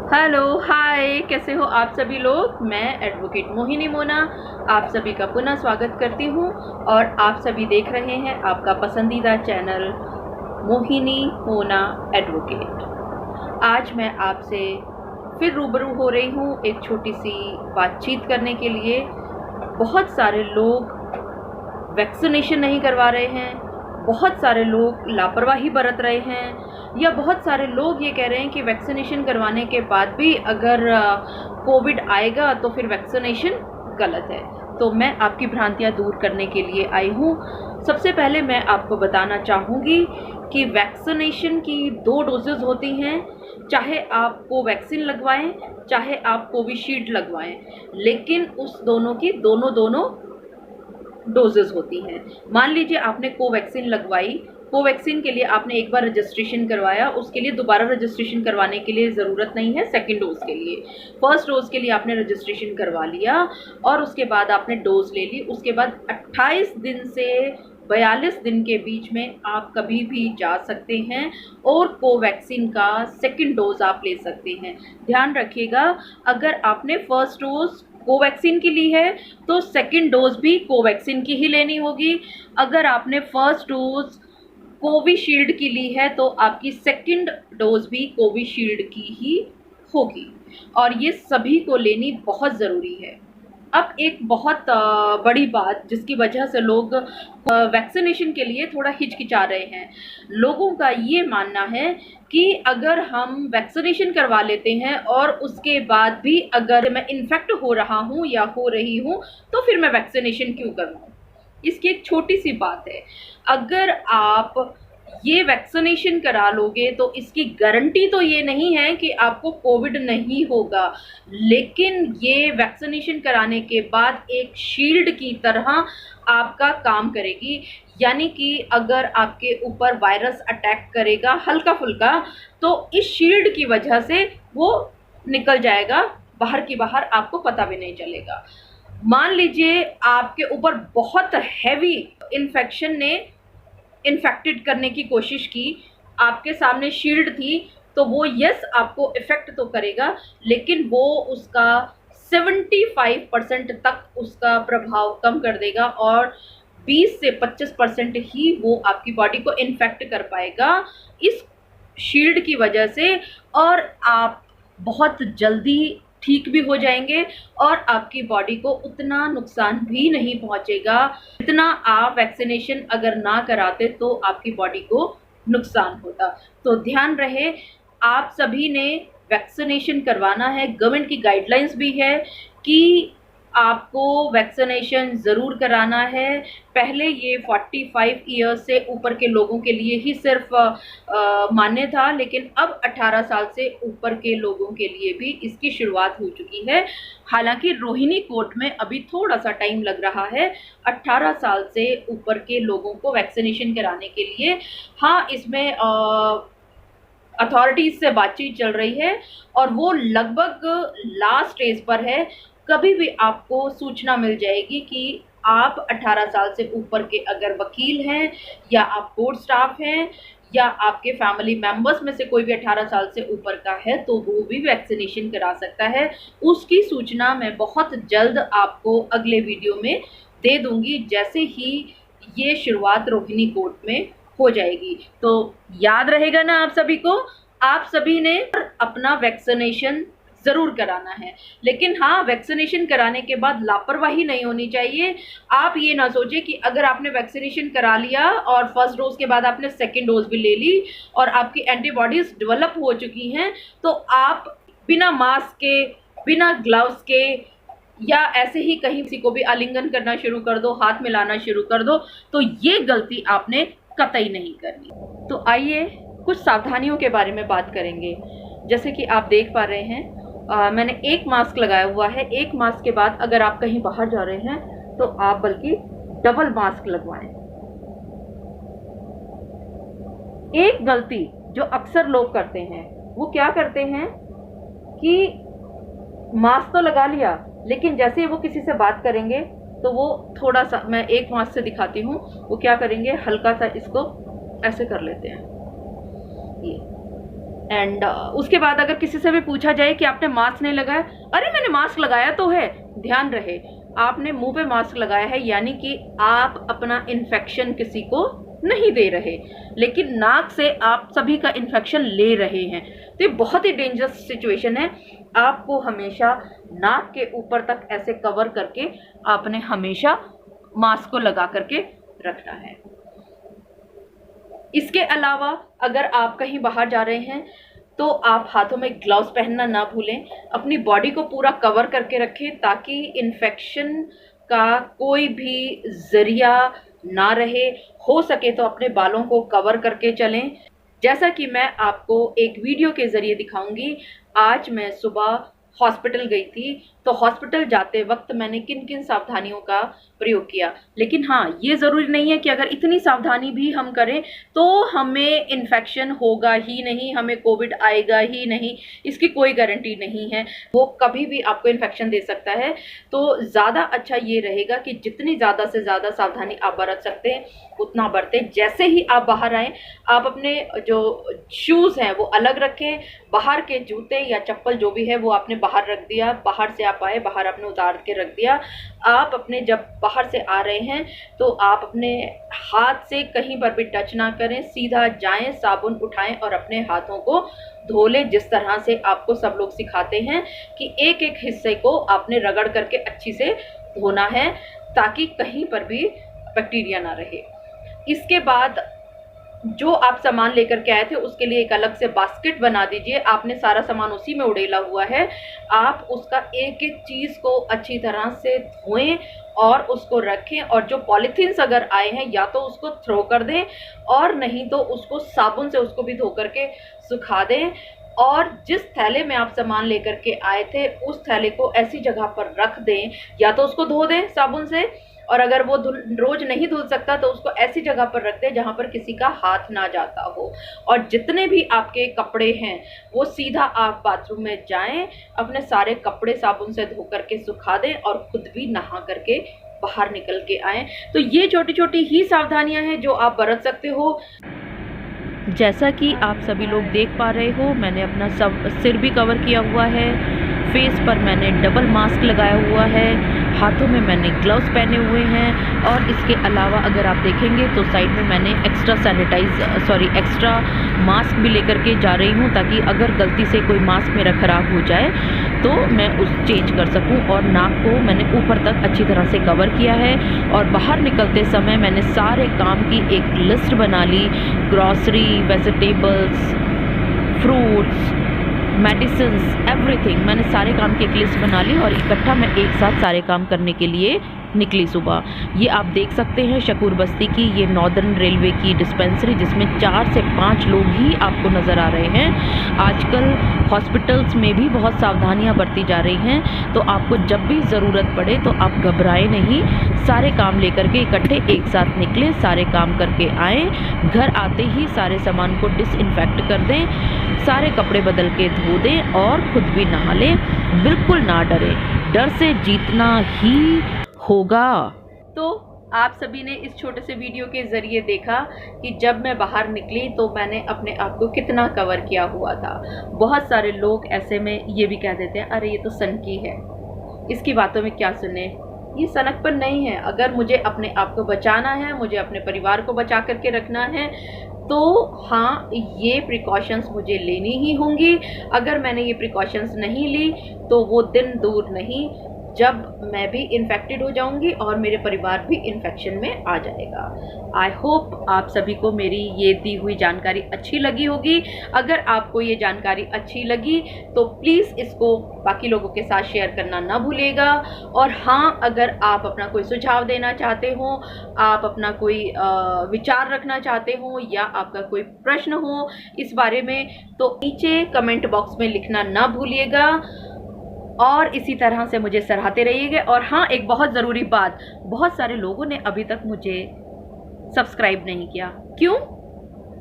Hello hi, कैसे हो आप सभी लोग। मैं एडवोकेट मोहिनी मोना आप सभी का पुनः स्वागत करती हूँ और आप सभी देख रहे हैं आपका पसंदीदा चैनल मोहिनी मोना एडवोकेट। आज मैं आपसे फिर रूबरू हो रही हूँ एक छोटी सी बातचीत करने के लिए। बहुत सारे लोग वैक्सीनेशन नहीं करवा रहे हैं, बहुत सारे लोग लापरवाही बरत रहे हैं, या बहुत सारे लोग ये कह रहे हैं कि वैक्सीनेशन करवाने के बाद भी अगर कोविड आएगा तो फिर वैक्सीनेशन गलत है। तो मैं आपकी भ्रांतियां दूर करने के लिए आई हूँ। सबसे पहले मैं आपको बताना चाहूँगी कि वैक्सीनेशन की 2 डोजेज़ होती हैं, चाहे आप कोवैक्सीन लगवाएं चाहे आप कोविशील्ड लगवाएं, लेकिन उस दोनों की दोनों डोजेस होती हैं। मान लीजिए आपने कोवैक्सीन लगवाई, कोवैक्सीन के लिए आपने एक बार रजिस्ट्रेशन करवाया, उसके लिए दोबारा रजिस्ट्रेशन करवाने के लिए ज़रूरत नहीं है सेकेंड डोज के लिए। फर्स्ट डोज के लिए आपने रजिस्ट्रेशन करवा लिया और उसके बाद आपने डोज ले ली। उसके बाद 28 दिन से 42 दिन के बीच में आप कभी भी जा सकते हैं और कोवैक्सीन का सेकेंड डोज आप ले सकते हैं। ध्यान रखिएगा, अगर आपने फर्स्ट डोज कोवैक्सीन की ली है तो सेकेंड डोज भी कोवैक्सीन की ही लेनी होगी। अगर आपने फर्स्ट डोज कोविशील्ड की ली है तो आपकी सेकेंड डोज भी कोविशील्ड की ही होगी और ये सभी को लेनी बहुत ज़रूरी है। अब एक बहुत बड़ी बात जिसकी वजह से लोग वैक्सीनेशन के लिए थोड़ा हिचकिचा रहे हैं, लोगों का ये मानना है कि अगर हम वैक्सीनेशन करवा लेते हैं और उसके बाद भी अगर मैं इन्फेक्ट हो रहा हूँ या हो रही हूँ तो फिर मैं वैक्सीनेशन क्यों करवाऊँ। इसकी एक छोटी सी बात है, अगर आप ये वैक्सीनेशन करा लोगे तो इसकी गारंटी तो ये नहीं है कि आपको कोविड नहीं होगा, लेकिन ये वैक्सीनेशन कराने के बाद एक शील्ड की तरह आपका काम करेगी। यानी कि अगर आपके ऊपर वायरस अटैक करेगा हल्का फुल्का तो इस शील्ड की वजह से वो निकल जाएगा बाहर की बाहर, आपको पता भी नहीं चलेगा। मान लीजिए आपके ऊपर बहुत हैवी इन्फेक्शन ने इन्फेक्टेड करने की कोशिश की, आपके सामने शील्ड थी तो वो यस आपको इफ़ेक्ट तो करेगा, लेकिन वो उसका 75% तक उसका प्रभाव कम कर देगा और 20 से 25% ही वो आपकी बॉडी को इन्फेक्ट कर पाएगा इस शील्ड की वजह से, और आप बहुत जल्दी ठीक भी हो जाएंगे और आपकी बॉडी को उतना नुकसान भी नहीं पहुंचेगा जितना आप वैक्सीनेशन अगर ना कराते तो आपकी बॉडी को नुकसान होता। तो ध्यान रहे, आप सभी ने वैक्सीनेशन करवाना है। गवर्नमेंट की गाइडलाइंस भी है कि आपको वैक्सीनेशन ज़रूर कराना है। पहले ये 45 ईयर्स से ऊपर के लोगों के लिए ही सिर्फ मान्य था, लेकिन अब 18 साल से ऊपर के लोगों के लिए भी इसकी शुरुआत हो चुकी है। हालांकि रोहिणी कोर्ट में अभी थोड़ा सा टाइम लग रहा है 18 साल से ऊपर के लोगों को वैक्सीनेशन कराने के लिए। हाँ, इसमें अथॉरिटीज़ से बातचीत चल रही है और वो लगभग लास्ट स्टेज पर है। कभी भी आपको सूचना मिल जाएगी कि आप 18 साल से ऊपर के अगर वकील हैं या आप कोर्ट स्टाफ हैं या आपके फैमिली मेंबर्स में से कोई भी 18 साल से ऊपर का है तो वो भी वैक्सीनेशन करा सकता है। उसकी सूचना मैं बहुत जल्द आपको अगले वीडियो में दे दूंगी, जैसे ही ये शुरुआत रोहिणी कोर्ट में हो जाएगी। तो याद रहेगा ना आप सभी को, आप सभी ने अपना वैक्सीनेशन ज़रूर कराना है। लेकिन हाँ, वैक्सीनेशन कराने के बाद लापरवाही नहीं होनी चाहिए। आप ये ना सोचें कि अगर आपने वैक्सीनेशन करा लिया और फर्स्ट डोज के बाद आपने सेकेंड डोज भी ले ली और आपकी एंटीबॉडीज़ डेवलप हो चुकी हैं तो आप बिना मास्क के, बिना ग्लव्स के या ऐसे ही कहीं किसी को भी आलिंगन करना शुरू कर दो, हाथ मिलाना शुरू कर दो, तो ये गलती आपने कतई नहीं करनी। तो आइए कुछ सावधानियों के बारे में बात करेंगे। जैसे कि आप देख पा रहे हैं, मैंने एक मास्क लगाया हुआ है। एक मास्क के बाद अगर आप कहीं बाहर जा रहे हैं तो आप बल्कि डबल मास्क लगवाएं। एक गलती जो अक्सर लोग करते हैं वो क्या करते हैं कि मास्क तो लगा लिया, लेकिन जैसे ही वो किसी से बात करेंगे तो वो थोड़ा सा, मैं एक मास्क से दिखाती हूँ, वो क्या करेंगे हल्का सा इसको ऐसे कर लेते हैं। ये एंड उसके बाद अगर किसी से भी पूछा जाए कि आपने मास्क नहीं लगाया, अरे मैंने मास्क लगाया तो है। ध्यान रहे, आपने मुंह पे मास्क लगाया है यानी कि आप अपना इन्फेक्शन किसी को नहीं दे रहे, लेकिन नाक से आप सभी का इन्फेक्शन ले रहे हैं। तो ये बहुत ही डेंजरस सिचुएशन है। आपको हमेशा नाक के ऊपर तक ऐसे कवर करके आपने हमेशा मास्क को लगा करके रखना है। इसके अलावा अगर आप कहीं बाहर जा रहे हैं तो आप हाथों में ग्लव्स पहनना ना भूलें। अपनी बॉडी को पूरा कवर करके रखें ताकि इन्फेक्शन का कोई भी जरिया ना रहे। हो सके तो अपने बालों को कवर करके चलें। जैसा कि मैं आपको एक वीडियो के ज़रिए दिखाऊंगी। आज मैं सुबह हॉस्पिटल गई थी, तो हॉस्पिटल जाते वक्त मैंने किन किन सावधानियों का प्रयोग किया। लेकिन हाँ, ये ज़रूरी नहीं है कि अगर इतनी सावधानी भी हम करें तो हमें इन्फेक्शन होगा ही नहीं, हमें कोविड आएगा ही नहीं। इसकी कोई गारंटी नहीं है, वो कभी भी आपको इन्फेक्शन दे सकता है। तो ज़्यादा अच्छा ये रहेगा कि जितनी ज़्यादा से ज़्यादा सावधानी आप बरत सकते हैं उतना बरतें। जैसे ही आप बाहर आएँ, आप अपने जो शूज़ हैं वो अलग रखें। बाहर के जूते या चप्पल जो भी है वो आपने बाहर रख दिया। बाहर से आप आए, बाहर आपने उतार के रख दिया। आप अपने जब बाहर से आ रहे हैं तो आप अपने हाथ से कहीं पर भी टच ना करें, सीधा जाएं, साबुन उठाएं और अपने हाथों को धो लें। जिस तरह से आपको सब लोग सिखाते हैं कि एक एक हिस्से को आपने रगड़ करके अच्छी से धोना है ताकि कहीं पर भी बैक्टीरिया ना रहे। इसके बाद जो आप सामान लेकर के आए थे उसके लिए एक अलग से बास्केट बना दीजिए। आपने सारा सामान उसी में उड़ेला हुआ है। आप उसका एक एक चीज़ को अच्छी तरह से धोएं और उसको रखें। और जो पॉलीथीन्स अगर आए हैं या तो उसको थ्रो कर दें और नहीं तो उसको साबुन से उसको भी धो करके सुखा दें। और जिस थैले में आप सामान लेकर के आए थे उस थैले को ऐसी जगह पर रख दें, या तो उसको धो दें साबुन से, और अगर वो रोज नहीं धुल सकता तो उसको ऐसी जगह पर रख दें जहाँ पर किसी का हाथ ना जाता हो। और जितने भी आपके कपड़े हैं वो सीधा आप बाथरूम में जाएं, अपने सारे कपड़े साबुन से धो करके सुखा दें और खुद भी नहा करके बाहर निकल के आएँ। तो ये छोटी छोटी ही सावधानियाँ हैं जो आप बरत सकते हो। जैसा कि आप सभी लोग देख पा रहे हो, मैंने अपना सब सिर भी कवर किया हुआ है, फेस पर मैंने डबल मास्क लगाया हुआ है, हाथों में मैंने ग्लव्स पहने हुए हैं। और इसके अलावा अगर आप देखेंगे तो साइड में मैंने एक्स्ट्रा मास्क भी लेकर के जा रही हूँ ताकि अगर गलती से कोई मास्क मेरा ख़राब हो जाए तो मैं उस चेंज कर सकूं। और नाक को मैंने ऊपर तक अच्छी तरह से कवर किया है। और बाहर निकलते समय मैंने सारे काम की एक लिस्ट बना ली, grocery, vegetables, fruits, medicines, everything. मैंने सारे काम की एक लिस्ट बना ली और इकट्ठा मैं एक साथ सारे काम करने के लिए निकली सुबह। ये आप देख सकते हैं शकूर बस्ती की ये नॉर्दर्न रेलवे की डिस्पेंसरी, जिसमें 4 से 5 लोग ही आपको नज़र आ रहे हैं। आजकल हॉस्पिटल्स में भी बहुत सावधानियां बरती जा रही हैं, तो आपको जब भी ज़रूरत पड़े तो आप घबराएं नहीं, सारे काम लेकर के इकट्ठे एक साथ निकलें, सारे काम करके आएँ। घर आते ही सारे सामान को डिसइंफेक्ट कर दें, सारे कपड़े बदल के धो दें और खुद भी नहा लें। बिल्कुल ना डरें, डर से जीतना ही होगा। तो आप सभी ने इस छोटे से वीडियो के ज़रिए देखा कि जब मैं बाहर निकली तो मैंने अपने आप को कितना कवर किया हुआ था। बहुत सारे लोग ऐसे में ये भी कह देते हैं, अरे ये तो सनकी है, इसकी बातों में क्या सुने। ये सनकपन नहीं है। अगर मुझे अपने आप को बचाना है, मुझे अपने परिवार को बचा करके रखना है, तो हाँ, ये प्रिकॉशंस मुझे लेनी ही होंगी। अगर मैंने ये प्रिकॉशंस नहीं ली तो वो दिन दूर नहीं जब मैं भी इन्फेक्टेड हो जाऊंगी और मेरे परिवार भी इन्फेक्शन में आ जाएगा। आई होप आप सभी को मेरी ये दी हुई जानकारी अच्छी लगी होगी। अगर आपको ये जानकारी अच्छी लगी तो प्लीज़ इसको बाकी लोगों के साथ शेयर करना ना भूलिएगा। और हाँ, अगर आप अपना कोई सुझाव देना चाहते हो, आप अपना कोई विचार रखना चाहते हो या आपका कोई प्रश्न हो इस बारे में, तो नीचे कमेंट बॉक्स में लिखना ना भूलिएगा। और इसी तरह से मुझे सराहते रहिएगा। और हाँ, एक बहुत ज़रूरी बात, बहुत सारे लोगों ने अभी तक मुझे सब्सक्राइब नहीं किया। क्यों?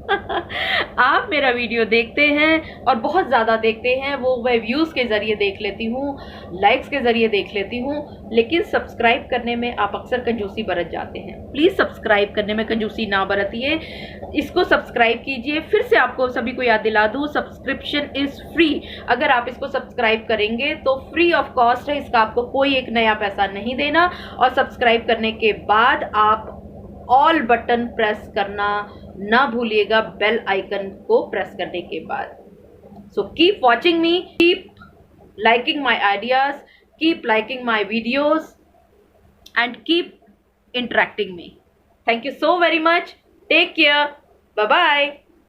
आप मेरा वीडियो देखते हैं और बहुत ज़्यादा देखते हैं, वो मैं व्यूज़ के ज़रिए देख लेती हूँ, लाइक्स के ज़रिए देख लेती हूँ, लेकिन सब्सक्राइब करने में आप अक्सर कंजूसी बरत जाते हैं। प्लीज़ सब्सक्राइब करने में कंजूसी ना बरतिए, इसको सब्सक्राइब कीजिए। फिर से आपको सभी को याद दिला दूँ, सब्सक्रिप्शन इज़ फ्री। अगर आप इसको सब्सक्राइब करेंगे तो फ्री ऑफ कॉस्ट है, इसका आपको कोई एक नया पैसा नहीं देना। और सब्सक्राइब करने के बाद आप ऑल बटन प्रेस करना ना भूलिएगा, बेल आइकन को प्रेस करने के बाद। So keep watching me, keep liking my ideas, keep liking my videos and keep interacting me. Thank you so very much. Take care. Bye bye.